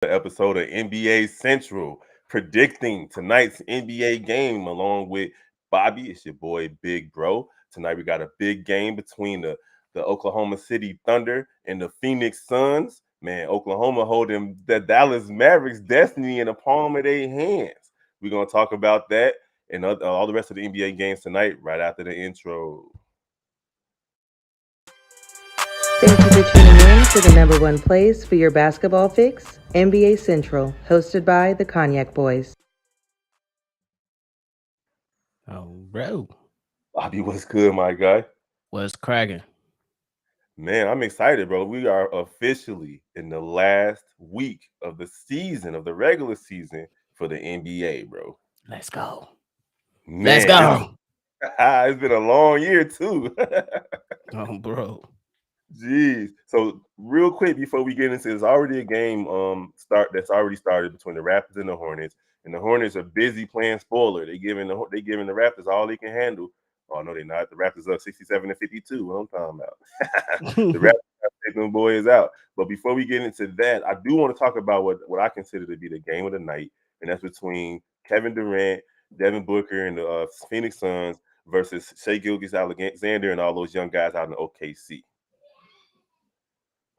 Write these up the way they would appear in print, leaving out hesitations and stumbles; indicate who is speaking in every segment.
Speaker 1: episode of NBA Central, predicting tonight's NBA game along with Bobby. It's your boy Big Bro. Tonight we got a big game between the Oklahoma City Thunder and the Phoenix Suns. Man, Oklahoma holding the Dallas Mavericks' destiny in the palm of their hands. We're gonna talk about that and all the rest of the NBA games tonight right after the intro.
Speaker 2: Thank you for tuning in to the number one place for your basketball fix, NBA Central, hosted by the Cognac Boys.
Speaker 3: Oh, bro.
Speaker 1: Bobby, what's good, my guy?
Speaker 3: What's cracking?
Speaker 1: Man, I'm excited, bro. We are officially in the last week of the season, of the regular season for the NBA, bro.
Speaker 3: Let's go.
Speaker 1: Man,
Speaker 3: Let's go.
Speaker 1: it's been a long year, too.
Speaker 3: Oh, bro.
Speaker 1: Jeez. So real quick before we get into this, already a game that's already started between the Raptors and the Hornets. And the Hornets are busy playing spoiler. They giving the Raptors all they can handle. Oh no, they're not. The Raptors up 67-52. What I'm talking about. The Raptors have taken them boys out. But before we get into that, I do want to talk about what I consider to be the game of the night, and that's between Kevin Durant, Devin Booker, and the Phoenix Suns versus Shai Gilgeous-Alexander and all those young guys out in OKC.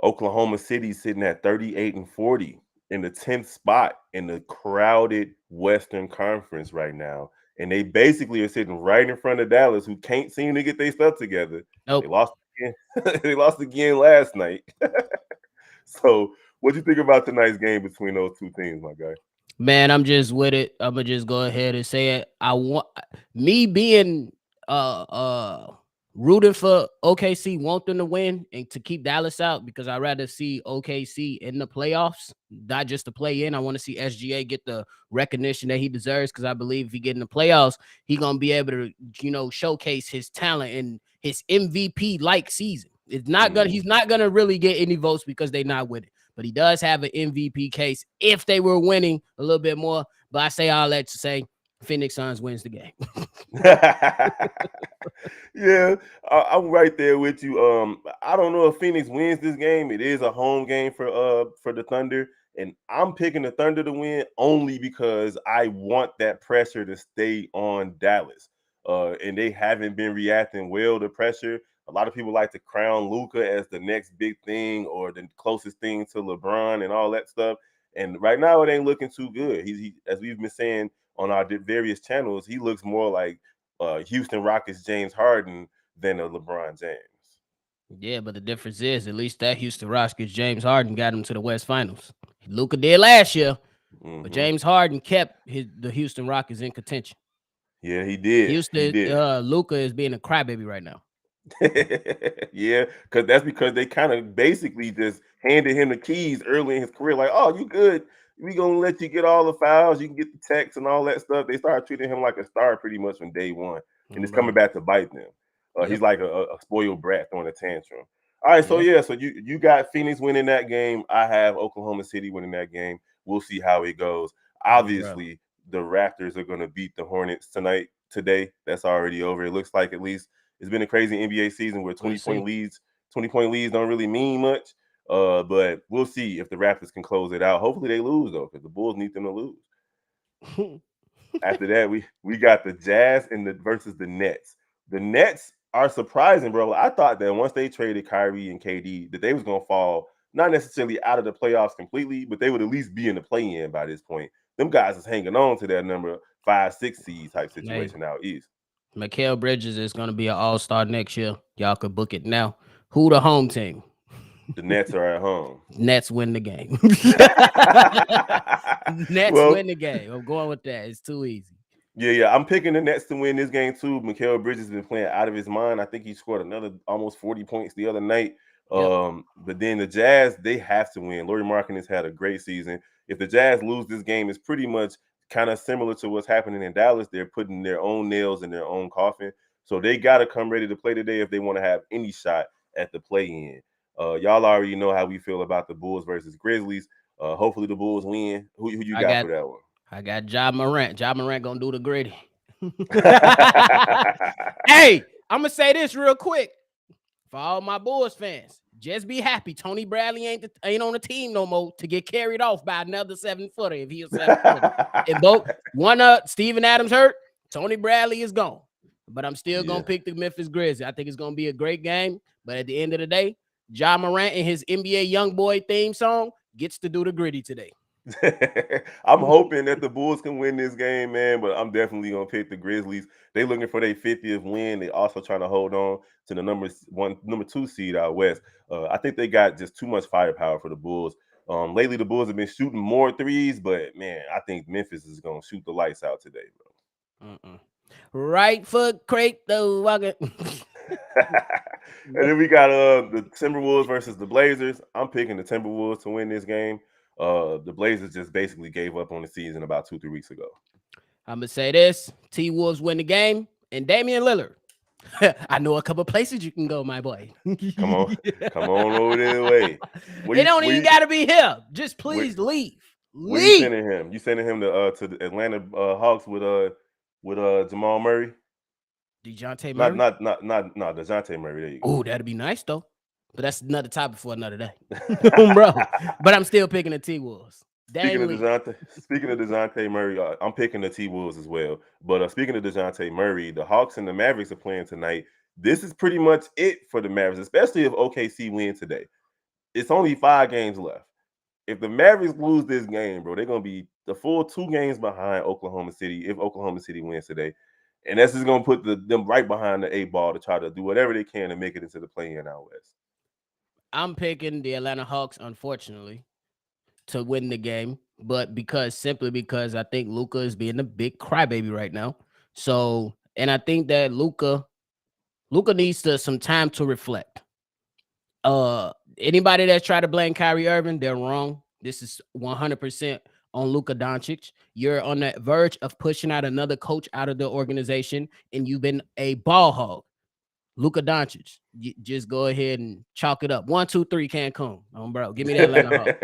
Speaker 1: Oklahoma City sitting at 38-40 in the 10th spot in the crowded Western Conference right now. And they basically are sitting right in front of Dallas, who can't seem to get their stuff together.
Speaker 3: Nope.
Speaker 1: They lost again. They lost again last night. So what do you think about tonight's game between those two teams, my guy?
Speaker 3: Man, I'm just with it. I'm gonna just go ahead and say it. I want me being rooting for OKC, want them to win and to keep Dallas out because I'd rather see OKC in the playoffs, not just to play in. I want to see SGA get the recognition that he deserves because I believe if he get in the playoffs, he's gonna be able to, showcase his talent and his MVP like season. He's not gonna really get any votes because they're not winning. But he does have an MVP case if they were winning a little bit more. But I say all that to say Phoenix Suns wins the game.
Speaker 1: Yeah, I'm right there with you. I don't know if Phoenix wins this game. It is a home game for the Thunder, and I'm picking the Thunder to win only because I want that pressure to stay on Dallas. And they haven't been reacting well to pressure. A lot of people like to crown Luka as the next big thing or the closest thing to LeBron and all that stuff. And right now, it ain't looking too good. He as we've been saying on our various channels, he looks more like Houston Rockets James Harden than a LeBron James.
Speaker 3: Yeah, but the difference is at least that Houston Rockets James Harden got him to the West Finals. Luka did last year, but James Harden kept the Houston Rockets in contention.
Speaker 1: Yeah, he did.
Speaker 3: Luka is being a crybaby right now.
Speaker 1: Yeah, because they kind of basically just handed him the keys early in his career. Like, oh, you good? We gonna let you get all the fouls. You can get the texts and all that stuff. They started treating him like a star pretty much from day one, and it's coming back to bite them. He's like a spoiled brat throwing a tantrum. All right, so so you got Phoenix winning that game. I have Oklahoma City winning that game. We'll see how it goes. Obviously, the Raptors are going to beat the Hornets today. That's already over. It looks like at least. It's been a crazy NBA season where 20-point leads don't really mean much. But we'll see if the Raptors can close it out. Hopefully they lose though, because the Bulls need them to lose. After that, we got the Jazz versus the Nets. The Nets are surprising, bro. I thought that once they traded Kyrie and KD, that they was gonna fall not necessarily out of the playoffs completely, but they would at least be in the play-in by this point. Them guys is hanging on to that number 5-6 seed type situation out east.
Speaker 3: Mikal Bridges is going to be an all-star next year. Y'all could book it now. Who the home team?
Speaker 1: The Nets are at home.
Speaker 3: Nets win the game. Nets win the game. I'm going with that. It's too easy.
Speaker 1: Yeah. I'm picking the Nets to win this game too. Mikal Bridges has been playing out of his mind. I think he scored another almost 40 points the other night. But then the Jazz, they have to win. Lauri Markkanen has had a great season. If the Jazz lose this game, it's pretty much kind of similar to what's happening in Dallas. They're putting their own nails in their own coffin. So they got to come ready to play today if they want to have any shot at the play-in. Y'all already know how we feel about the Bulls versus Grizzlies. Hopefully the Bulls win. Who you got for that one?
Speaker 3: I got Ja Morant. Ja Morant going to do the gritty. Hey, I'm going to say this real quick. For all my Bulls fans, Just be happy. Tony Bradley ain't on the team no more to get carried off by another 7-footer if he was 7-footer. And both Steven Adams hurt, Tony Bradley is gone. But I'm still gonna pick the Memphis Grizzlies. I think it's gonna be a great game. But at the end of the day, Ja Morant and his NBA Young Boy theme song gets to do the gritty today.
Speaker 1: I'm hoping that the Bulls can win this game, man, but I'm definitely gonna pick the Grizzlies. They looking for their 50th win. They also trying to hold on to the number 2 seed out west. I think they got just too much firepower for the Bulls. Lately the Bulls have been shooting more threes, but man, I think Memphis is gonna shoot the lights out today, bro.
Speaker 3: Right foot crate the walker.
Speaker 1: And then we got the Timberwolves versus the Blazers. I'm picking the Timberwolves to win this game. The Blazers just basically gave up on the season about 2-3 weeks ago.
Speaker 3: I'm gonna say this: T-Wolves win the game, and Damian Lillard. I know a couple places you can go, my boy.
Speaker 1: Come on over there. Way.
Speaker 3: It don't even got to be here. Just please leave.
Speaker 1: Where you sending him? You sending him to the Atlanta Hawks with Jamal Murray?
Speaker 3: DeJounte Murray?
Speaker 1: Not DeJounte Murray. There you go.
Speaker 3: Oh, that'd be nice though. But that's another topic for another day, bro. But I'm still picking the T-Wolves.
Speaker 1: Speaking of DeJounte Murray, I'm picking the T-Wolves as well. But speaking of DeJounte Murray, the Hawks and the Mavericks are playing tonight. This is pretty much it for the Mavericks, especially if OKC win today. It's only 5 games left. If the Mavericks lose this game, bro, they're going to be the full 2 games behind Oklahoma City if Oklahoma City wins today. And that's just going to put them right behind the 8 ball to try to do whatever they can to make it into the play-in out west.
Speaker 3: I'm picking the Atlanta Hawks, unfortunately, to win the game, but simply because I think Luka is being a big crybaby right now. So, and I think that Luka needs some time to reflect. Anybody that's trying to blame Kyrie Irving, they're wrong. This is 100% on Luka Doncic. You're on the verge of pushing out another coach out of the organization, and you've been a ball hog. Luka Doncic, just go ahead and chalk it up. 1, 2, 3, Cancun. Bro, give me that Atlanta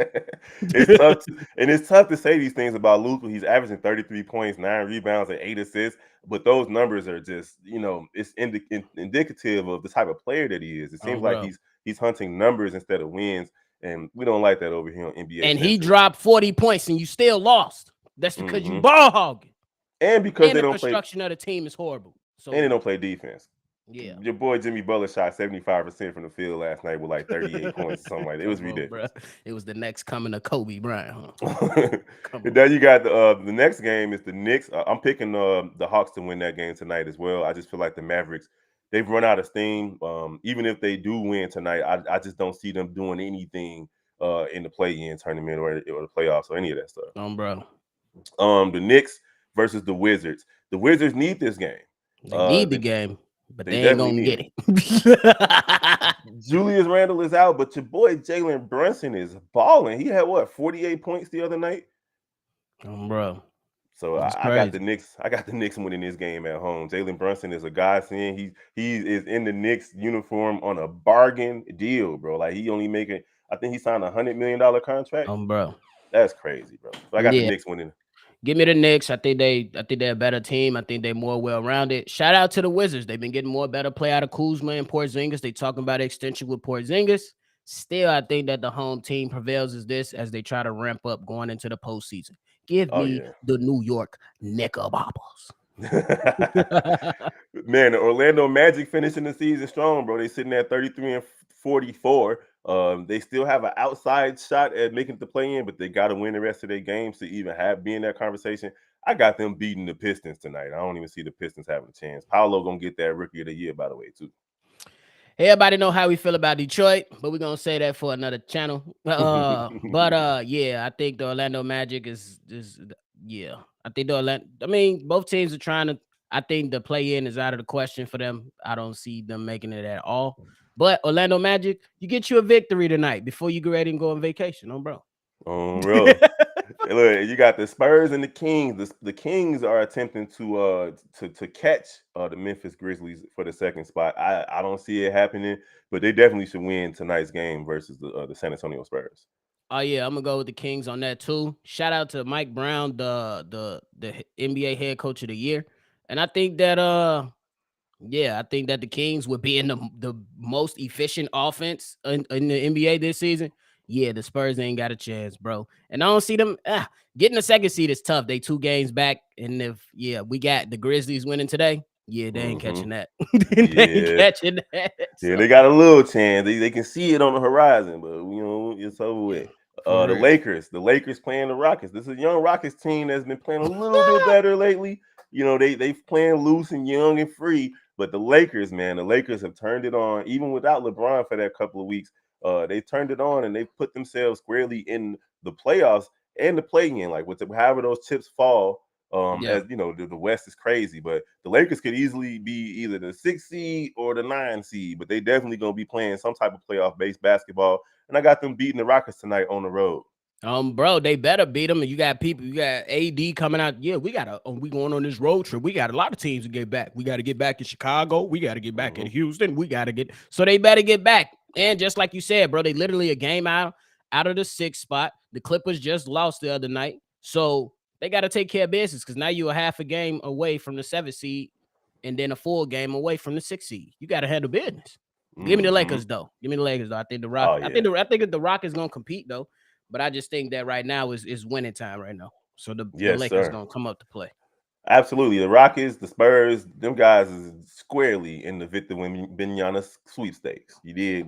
Speaker 3: Hawks.
Speaker 1: It's tough to say these things about Luka. He's averaging 33 points, 9 rebounds, and 8 assists. But those numbers are just, it's indicative of the type of player that he is. It seems like he's hunting numbers instead of wins, and we don't like that over here on NBA.
Speaker 3: And he dropped 40 points, and you still lost. That's because you ball hogging.
Speaker 1: And because they don't
Speaker 3: play. The construction of the team is horrible.
Speaker 1: So and they don't play defense.
Speaker 3: Yeah,
Speaker 1: your boy Jimmy Butler shot 75% from the field last night with like 38 points or something like that. It was ridiculous.
Speaker 3: Bro. It was the next coming of Kobe Bryant.
Speaker 1: And then you got the next game is the Knicks. I'm picking the Hawks to win that game tonight as well. I just feel like the Mavericks, they've run out of steam. Even if they do win tonight, I just don't see them doing anything in the play-in tournament or the playoffs or any of that stuff.
Speaker 3: Bro.
Speaker 1: The Knicks versus the Wizards. The Wizards need this game.
Speaker 3: They need the game. But they ain't gonna get
Speaker 1: it. Julius Randle is out, but your boy Jalen Brunson is balling. He had 48 points the other night.
Speaker 3: Bro.
Speaker 1: So I got the Knicks. I got the Knicks winning this game at home. Jalen Brunson is a godsend. He is in the Knicks uniform on a bargain deal, bro. Like he only making. I think he signed $100 million contract.
Speaker 3: Bro,
Speaker 1: that's crazy, bro. So I got the Knicks winning.
Speaker 3: Give me the Knicks. I think they're a better team. I think they're more well-rounded. Shout out to the Wizards. They've been getting more better play out of Kuzma and Porzingis. They talking about extension with Porzingis. Still, I think that the home team prevails as they try to ramp up going into the postseason. Give me the New York Knickerbockers.
Speaker 1: Man, the Orlando Magic finishing the season strong, bro. They sitting at 33-44. They still have an outside shot at making the play-in, but they got to win the rest of their games to even be in that conversation. I got them beating the Pistons tonight. I don't even see the Pistons having a chance. Paolo gonna get that Rookie of the Year, by the way, too.
Speaker 3: Everybody know how we feel about Detroit, but we're gonna say that for another channel. I think the Orlando Magic is I think both teams are trying to. I think the play-in is out of the question for them. I don't see them making it at all. But Orlando Magic, you get you a victory tonight before you get ready and go on vacation, bro.
Speaker 1: Bro. Look, you got the Spurs and the Kings. The Kings are attempting to catch the Memphis Grizzlies for the second spot. I don't see it happening, but they definitely should win tonight's game versus the San Antonio Spurs.
Speaker 3: Oh yeah, I'm gonna go with the Kings on that too. Shout out to Mike Brown, the NBA head coach of the year, and I think that Yeah, I think that the Kings would be in the most efficient offense in the NBA this season. Yeah, the Spurs ain't got a chance, bro. And I don't see them getting the second seed is tough. They 2 games back, and if we got the Grizzlies winning today, yeah, they ain't
Speaker 1: Hmm.
Speaker 3: catching that. They ain't
Speaker 1: Yeah.
Speaker 3: catching that.
Speaker 1: Yeah,
Speaker 3: So
Speaker 1: they got a little chance. They can see it on the horizon, but it's over
Speaker 3: yeah,
Speaker 1: with.
Speaker 3: for
Speaker 1: The
Speaker 3: real.
Speaker 1: Lakers playing the Rockets. This is a young Rockets team that's been playing a little bit better lately. They've playing loose and young and free. But the Lakers, man, the Lakers have turned it on, even without LeBron for that couple of weeks. They turned it on and they put themselves squarely in the playoffs and the play-in. Like however those chips fall,
Speaker 3: Yeah.
Speaker 1: as you know, the West is crazy, but the Lakers could easily be either the 6th seed or the 9th seed, but they definitely gonna be playing some type of playoff based basketball. And I got them beating the Rockets tonight on the road.
Speaker 3: Bro, they better beat them. And you got people, you got AD coming out. Yeah, we going on this road trip. We got a lot of teams to get back. We got to get back in Chicago. We got to get back in
Speaker 1: Hmm.
Speaker 3: Houston. We got to get so they better get back. And just like you said, bro, they literally a game out of the 6th spot. The Clippers just lost the other night, so they got to take care of business because now you're a half a game away from the 7th seed, and then a full game away from the 6th seed. You got to handle business. Give me the
Speaker 1: Hmm.
Speaker 3: Lakers though. Give me the Lakers though. I think the Rock.
Speaker 1: Oh yeah.
Speaker 3: I think the Rockets gonna compete though. But I just think that right now is winning time right now. So the
Speaker 1: Yes,
Speaker 3: Lakers
Speaker 1: sir.
Speaker 3: gonna come up to play.
Speaker 1: Absolutely. The Rockets, the Spurs, them guys is squarely in the Victor Wembanyama sweepstakes. You did.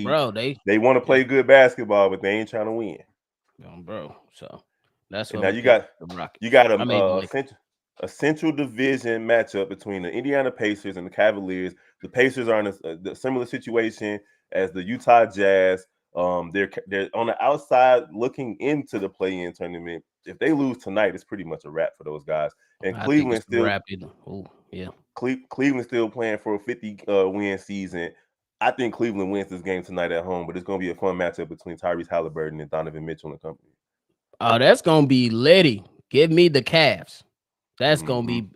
Speaker 3: Bro,
Speaker 1: They want to
Speaker 3: yeah,
Speaker 1: play good basketball, but they ain't trying to win.
Speaker 3: bro. So that's
Speaker 1: And
Speaker 3: what
Speaker 1: now
Speaker 3: I'm gonna pick the
Speaker 1: you
Speaker 3: Rockets.
Speaker 1: got
Speaker 3: I made the Lakers.
Speaker 1: a central division matchup between the Indiana Pacers and the Cavaliers. The Pacers are in a similar situation as the Utah Jazz. They're on the outside looking into the play-in tournament. If they lose tonight, it's pretty much a wrap for those guys. And
Speaker 3: I think it's rapid. Oh yeah.
Speaker 1: Cleveland still playing for a 50 win season. I think Cleveland wins this game tonight at home, but it's going to be a fun matchup between Tyrese Halliburton and Donovan Mitchell and company.
Speaker 3: Oh, that's gonna be litty. Give me the Cavs.
Speaker 1: Hmm.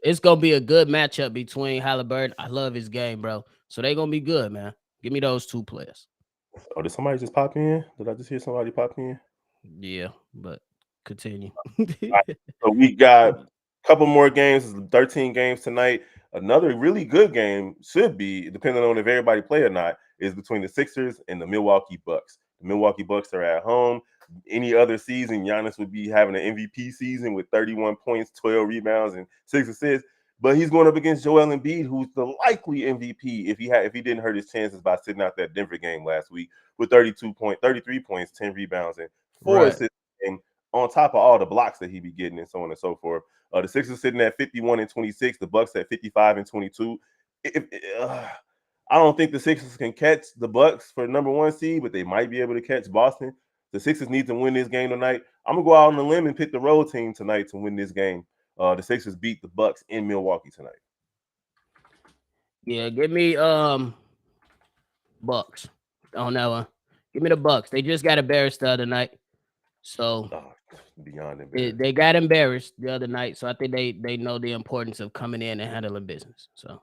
Speaker 3: It's gonna be a good matchup between Halliburton. I love his game, bro. So they gonna be good, man. Give me those 2 players.
Speaker 1: Oh, did somebody just pop in? Did I just hear somebody pop in?
Speaker 3: Yeah, but continue.
Speaker 1: All right, so we got a couple more games, 13 games tonight. Another really good game should be, depending on if everybody play or not, is between the Sixers and the Milwaukee Bucks. The Milwaukee Bucks are at home. Any other season, Giannis would be having an MVP season with 31 points, 12 rebounds, and 6 assists. But he's going up against Joel Embiid, who's the likely MVP if he didn't hurt his chances by sitting out that Denver game last week with 33 points, 10 rebounds, and four
Speaker 3: Right.
Speaker 1: assists on top of all the blocks that he be getting and so on and so forth. The Sixers sitting at 51 and 26, the Bucks at 55 and 22. If, I don't think the Sixers can catch the Bucks for the number 1 seed, but they might be able to catch Boston. The Sixers need to win this game tonight. I'm gonna go out on the limb and pick the road team tonight to win this game. The Sixers beat the Bucks in Milwaukee tonight.
Speaker 3: Yeah, give me Bucks on that one. Give me the Bucks. They just got embarrassed the other night. So
Speaker 1: Oh, beyond
Speaker 3: they
Speaker 1: embarrassing.
Speaker 3: got embarrassed the other night. So I think they know the importance of coming in and handling business. So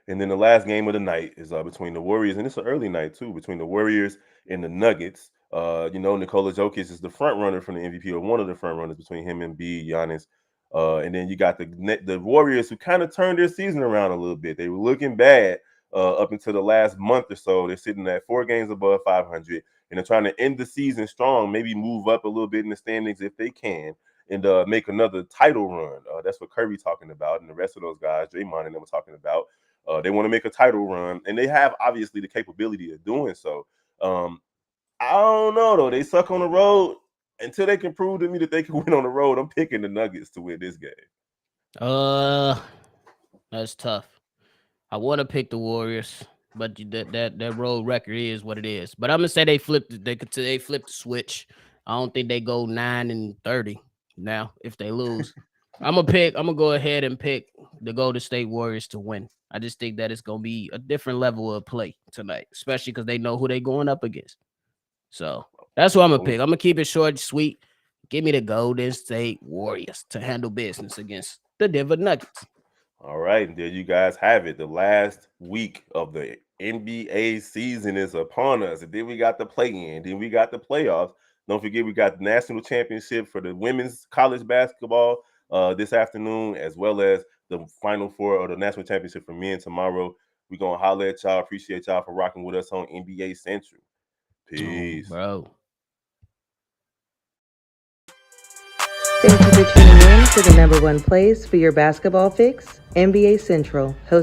Speaker 1: And then the last game of the night is between the Warriors, and it's an early night too, between the Warriors and the Nuggets. Nikola Jokic is the front runner from the MVP, or one of the front runners between him and B Giannis. And then you got the Warriors, who kind of turned their season around a little bit. They were looking bad up until the last month or so. They're sitting at 4 games above 500, and they're trying to end the season strong, maybe move up a little bit in the standings if they can, and make another title run. That's what Curry talking about, and the rest of those guys, Draymond and them, were talking about. They want to make a title run, and they have obviously the capability of doing so. I don't know though. They suck on the road. Until they can prove to me that they can win on the road, I'm picking the Nuggets to win this game.
Speaker 3: uh that's tough. I want to pick the Warriors, but that road record is what it is. But I'm gonna say they flipped the switch. I don't think they go 9-30 now if they lose. I'm gonna go ahead and pick the Golden State Warriors to win. I just think that it's gonna be a different level of play tonight, especially because they know who they going up against. So that's what I'm gonna
Speaker 1: Oh,
Speaker 3: pick. I'm gonna keep it short and sweet. Give me the Golden State Warriors to handle business against the Denver Nuggets.
Speaker 1: all right, and there you guys have it. The last week of the NBA season is upon us. And then we got the play-in, then we got the playoffs. Don't forget, we got the national championship for the women's college basketball this afternoon, as well as the Final Four or the national championship for men tomorrow. We're gonna holler at y'all. Appreciate y'all for rocking with us on NBA Central. Peace.
Speaker 3: Bro.
Speaker 2: Thank you for tuning in to the #1 place for your basketball fix, NBA Central, hosted